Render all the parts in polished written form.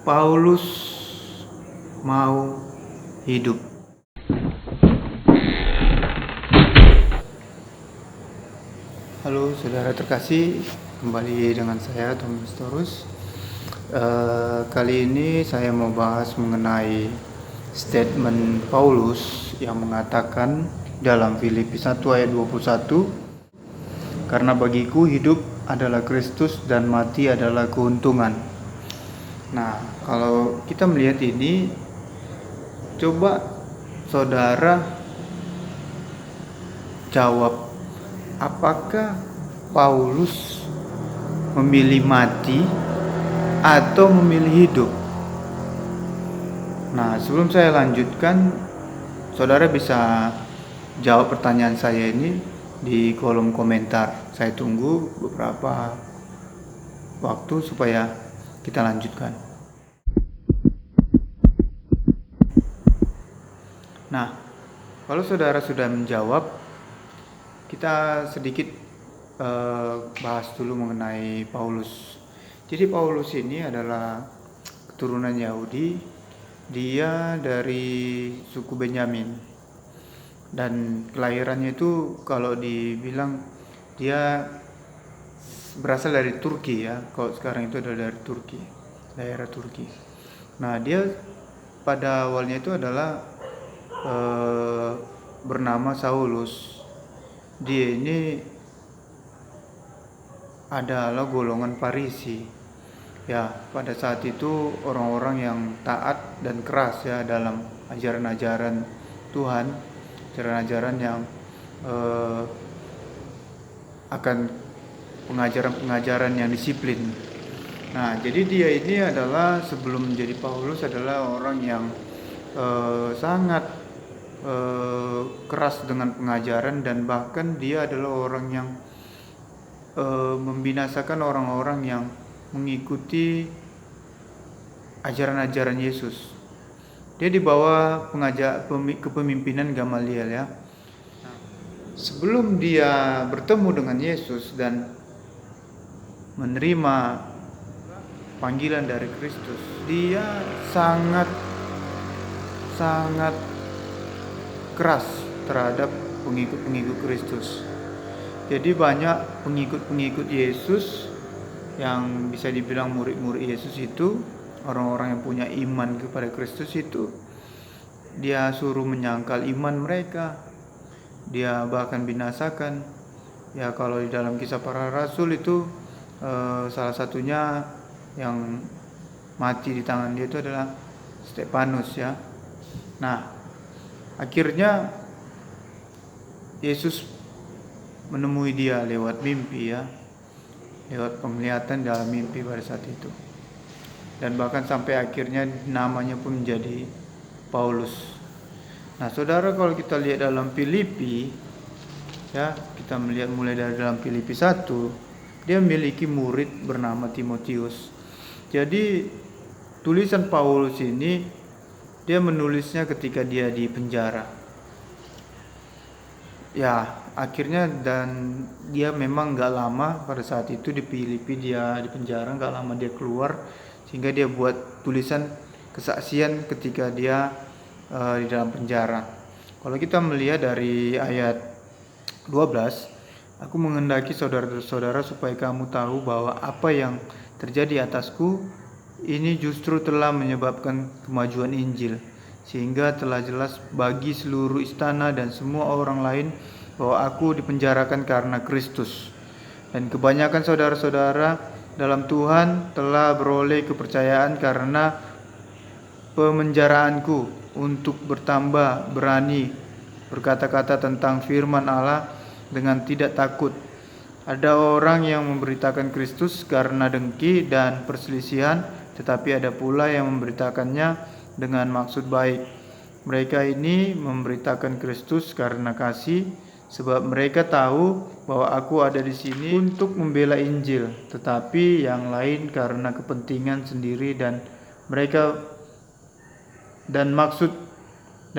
Paulus mau hidup. Halo saudara terkasih, kembali dengan saya Thomas Torus. Kali ini saya mau bahas mengenai statement Paulus yang mengatakan dalam Filipi 1 ayat 21, karena bagiku hidup adalah Kristus dan mati adalah keuntungan. Nah, kalau kita melihat ini, coba saudara jawab, apakah Paulus memilih mati atau memilih hidup? Nah, sebelum saya lanjutkan, saudara bisa jawab pertanyaan saya ini di kolom komentar. Saya tunggu beberapa waktu supaya kita lanjutkan. Nah, kalau saudara sudah menjawab, kita sedikit bahas dulu mengenai Paulus. Jadi Paulus ini adalah keturunan Yahudi. Dia dari suku Benyamin. Dan kelahirannya itu kalau dibilang dia berasal dari Turki ya. Kalau sekarang itu adalah dari Turki, daerah Turki. Nah, dia pada awalnya itu adalah bernama Saulus. Dia ini adalah golongan Farisi. Ya, pada saat itu orang-orang yang taat dan keras ya dalam ajaran-ajaran Tuhan, ajaran-ajaran yang akan pengajaran-pengajaran yang disiplin. Nah, jadi dia ini adalah sebelum menjadi Paulus adalah orang yang sangat keras dengan pengajaran, dan bahkan dia adalah orang yang membinasakan orang-orang yang mengikuti ajaran-ajaran Yesus. Dia di bawah kepemimpinan Gamaliel ya. Sebelum dia bertemu dengan Yesus dan menerima panggilan dari Kristus, dia sangat keras terhadap pengikut-pengikut Kristus. Jadi banyak pengikut-pengikut Yesus yang bisa dibilang murid-murid Yesus itu, orang-orang yang punya iman kepada Kristus itu, dia suruh menyangkal iman mereka. Dia bahkan binasakan. Ya, kalau di dalam Kisah Para Rasul itu salah satunya yang mati di tangan dia itu adalah Stefanus ya. Nah, akhirnya Yesus menemui dia lewat mimpi ya, lewat penglihatan dalam mimpi pada saat itu, dan bahkan sampai akhirnya namanya pun menjadi Paulus. Nah, saudara, kalau kita lihat dalam Filipi ya, kita melihat mulai dari dalam Filipi 1, dia memiliki murid bernama Timotius. Jadi tulisan Paulus ini dia menulisnya ketika dia di penjara. Ya, akhirnya, dan dia memang gak lama pada saat itu di Filipi, dia di penjara, gak lama dia keluar, sehingga dia buat tulisan kesaksian ketika dia di dalam penjara. Kalau kita melihat dari ayat 12, aku menghendaki saudara-saudara supaya kamu tahu bahwa apa yang terjadi atasku ini justru telah menyebabkan kemajuan Injil, sehingga telah jelas bagi seluruh istana dan semua orang lain bahwa aku dipenjarakan karena Kristus. Dan kebanyakan saudara-saudara dalam Tuhan telah beroleh kepercayaan karena pemenjaraanku, untuk bertambah berani berkata-kata tentang firman Allah dengan tidak takut. Ada orang yang memberitakan Kristus karena dengki dan perselisihan, tetapi ada pula yang memberitakannya dengan maksud baik. Mereka ini memberitakan Kristus karena kasih, sebab mereka tahu bahwa aku ada di sini untuk membela Injil, tetapi yang lain karena kepentingan sendiri dan mereka dan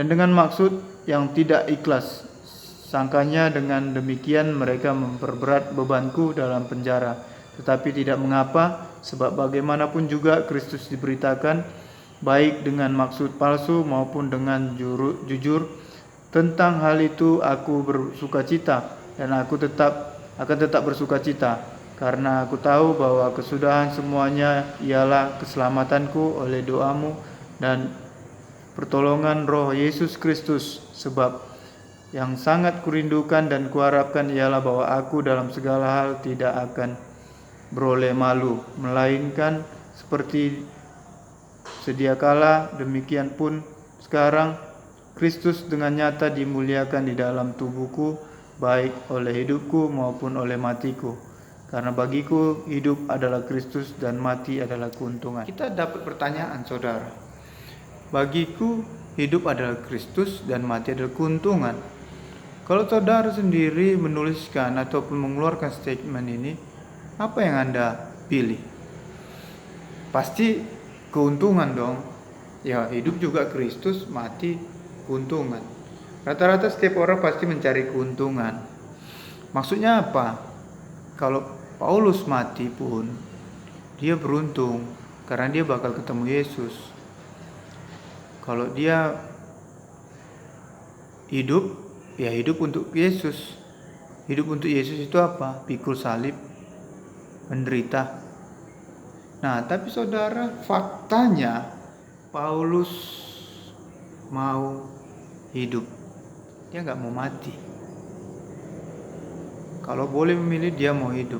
dengan maksud yang tidak ikhlas. Sangkanya dengan demikian mereka memperberat bebanku dalam penjara. Tetapi tidak mengapa, sebab bagaimanapun juga Kristus diberitakan, baik dengan maksud palsu maupun dengan jujur. Tentang hal itu aku bersukacita, dan aku akan tetap bersukacita, karena aku tahu bahwa kesudahan semuanya ialah keselamatanku oleh doamu dan pertolongan Roh Yesus Kristus. Sebab yang sangat kurindukan dan kuharapkan ialah bahwa aku dalam segala hal tidak akan beroleh malu, melainkan seperti sedia kala, demikian pun sekarang Kristus dengan nyata dimuliakan di dalam tubuhku, baik oleh hidupku maupun oleh matiku. Karena bagiku hidup adalah Kristus dan mati adalah keuntungan. Kita dapat pertanyaan, saudara. Bagiku hidup adalah Kristus dan mati adalah keuntungan. Kalau saudara sendiri menuliskan ataupun mengeluarkan statement ini, apa yang Anda pilih? Pasti keuntungan dong. Ya, hidup juga Kristus, mati keuntungan. Rata-rata setiap orang pasti mencari keuntungan. Maksudnya apa? Kalau Paulus mati pun dia beruntung karena dia bakal ketemu Yesus. Kalau dia hidup, ya hidup untuk Yesus. Hidup untuk Yesus itu apa? Pikul salib, menderita. Nah, tapi saudara, faktanya Paulus mau hidup. Dia nggak mau mati. Kalau boleh memilih, dia mau hidup.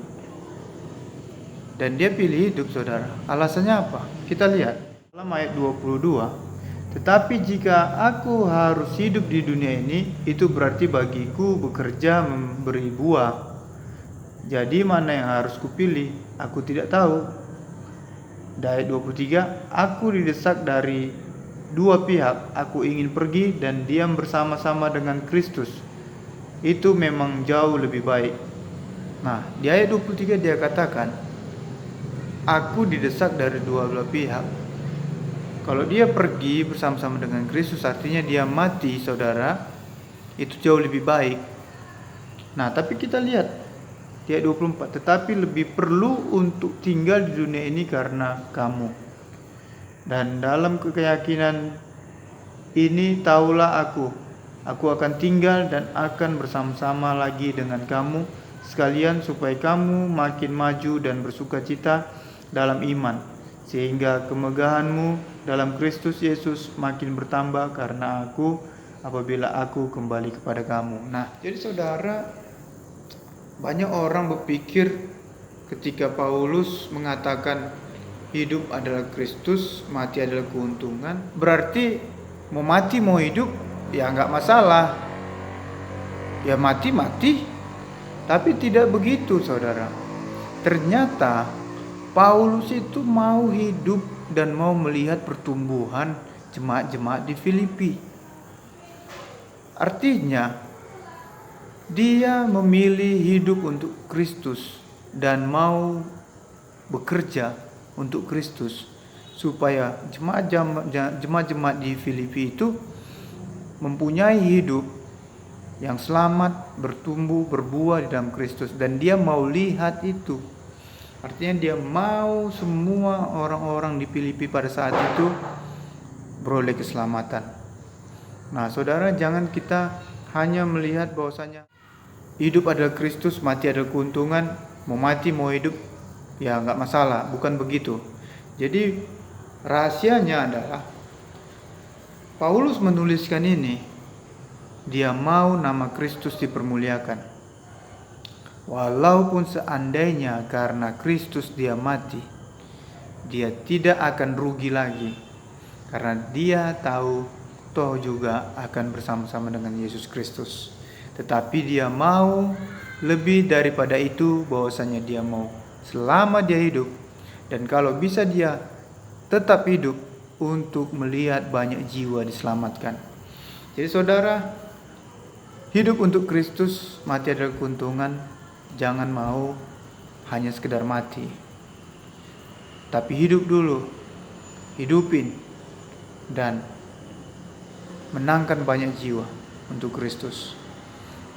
Dan dia pilih hidup, saudara. Alasannya apa? Kita lihat dalam ayat 22. Tetapi jika aku harus hidup di dunia ini, itu berarti bagiku bekerja memberi buah. Jadi mana yang harus kupilih? Aku tidak tahu. Di ayat 23, aku didesak dari dua pihak. Aku ingin pergi dan diam bersama-sama dengan Kristus. Itu memang jauh lebih baik. Nah, di ayat 23 dia katakan, aku didesak dari dua belah pihak. Kalau dia pergi bersama-sama dengan Kristus, artinya dia mati, saudara. Itu jauh lebih baik. Nah, tapi kita lihat di ayat 24, tetapi lebih perlu untuk tinggal di dunia ini karena kamu. Dan dalam keyakinan ini taulah aku akan tinggal dan akan bersama-sama lagi dengan kamu sekalian, supaya kamu makin maju dan bersukacita dalam iman, sehingga kemegahanmu dalam Kristus Yesus makin bertambah karena aku, apabila aku kembali kepada kamu. Nah, jadi saudara, banyak orang berpikir ketika Paulus mengatakan hidup adalah Kristus, mati adalah keuntungan, berarti mau mati mau hidup ya nggak masalah, ya mati. Tapi tidak begitu, saudara. Ternyata Paulus itu mau hidup dan mau melihat pertumbuhan jemaat-jemaat di Filipi. Artinya dia memilih hidup untuk Kristus dan mau bekerja untuk Kristus, supaya jemaat-jemaat di Filipi itu mempunyai hidup yang selamat, bertumbuh, berbuah di dalam Kristus. Dan dia mau lihat itu. Artinya dia mau semua orang-orang di Filipi pada saat itu beroleh keselamatan. Nah, saudara, jangan kita hanya melihat bahwasanya hidup adalah Kristus, mati adalah keuntungan, mau mati mau hidup ya nggak masalah. Bukan begitu. Jadi rahasianya adalah Paulus menuliskan ini, dia mau nama Kristus dipermuliakan. Walaupun seandainya karena Kristus dia mati, dia tidak akan rugi lagi, karena dia tahu toh juga akan bersama-sama dengan Yesus Kristus. Tetapi dia mau lebih daripada itu, bahwasanya dia mau selama dia hidup, dan kalau bisa dia tetap hidup, untuk melihat banyak jiwa diselamatkan. Jadi saudara, hidup untuk Kristus, mati adalah keuntungan. Jangan mau hanya sekedar mati, tapi hidup dulu, hidupin dan menangkan banyak jiwa untuk Kristus.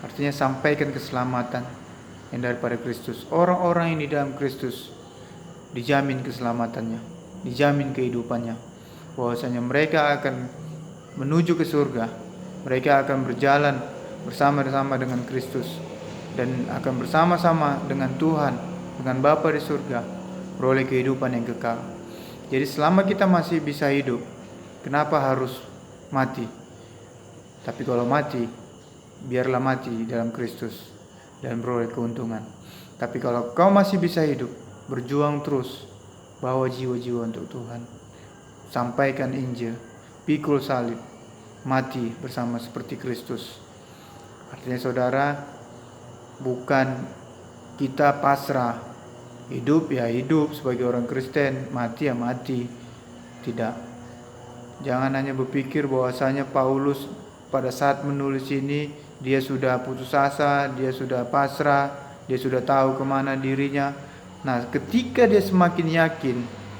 Artinya sampaikan keselamatan, yang daripada Kristus. Orang-orang yang di dalam Kristus dijamin keselamatannya, dijamin kehidupannya, bahwasanya mereka akan menuju ke surga, mereka akan berjalan bersama-sama dengan Kristus dan akan bersama-sama dengan Tuhan, dengan Bapa di surga, beroleh kehidupan yang kekal. Jadi selama kita masih bisa hidup, kenapa harus mati? Tapi kalau mati, biarlah mati dalam Kristus dan beroleh keuntungan. Tapi kalau kau masih bisa hidup, berjuang terus, bawa jiwa-jiwa untuk Tuhan, sampaikan Injil, pikul salib, mati bersama seperti Kristus. Artinya saudara, bukan kita pasrah, hidup ya hidup sebagai orang Kristen, mati ya mati. Tidak. Jangan hanya berpikir bahwasanya Paulus pada saat menulis ini dia sudah putus asa, dia sudah pasrah, dia sudah tahu kemana dirinya. Nah, ketika dia semakin yakin,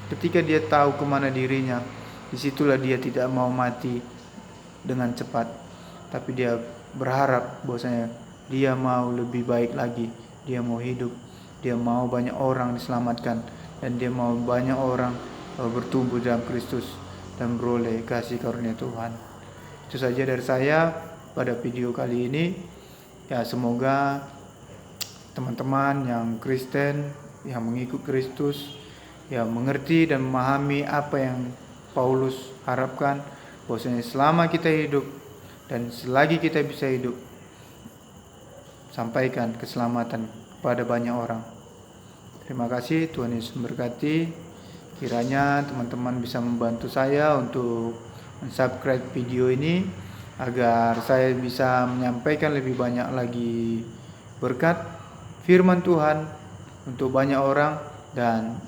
ketika dia tahu kemana dirinya, disitulah dia tidak mau mati dengan cepat, tapi dia berharap bahwasanya dia mau lebih baik lagi, dia mau hidup, dia mau banyak orang diselamatkan, dan dia mau banyak orang bertumbuh dalam Kristus dan beroleh kasih karunia Tuhan. Itu saja dari saya pada video kali ini. Ya, semoga teman-teman yang Kristen, yang mengikut Kristus, yang mengerti dan memahami apa yang Paulus harapkan, bahwasanya selama kita hidup dan selagi kita bisa hidup, sampaikan keselamatan kepada banyak orang. Terima kasih, Tuhan Yesus memberkati. Kiranya teman-teman bisa membantu saya untuk subscribe video ini agar saya bisa menyampaikan lebih banyak lagi berkat firman Tuhan untuk banyak orang, dan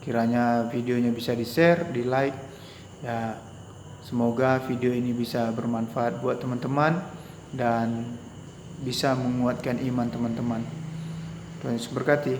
kiranya videonya bisa di-share, di-like. Ya, semoga video ini bisa bermanfaat buat teman-teman dan bisa menguatkan iman teman-teman. Tuhan Yesus berkati.